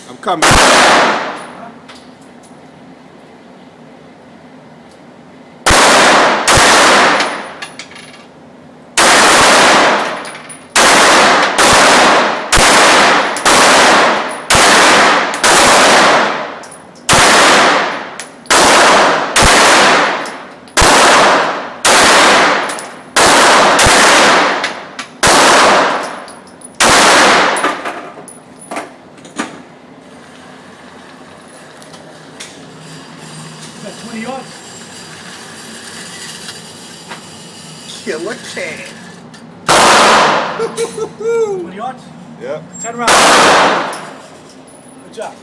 I'm coming. Got 20 yards. Killer cat. 20 yards. Yep. Turn around. Good job.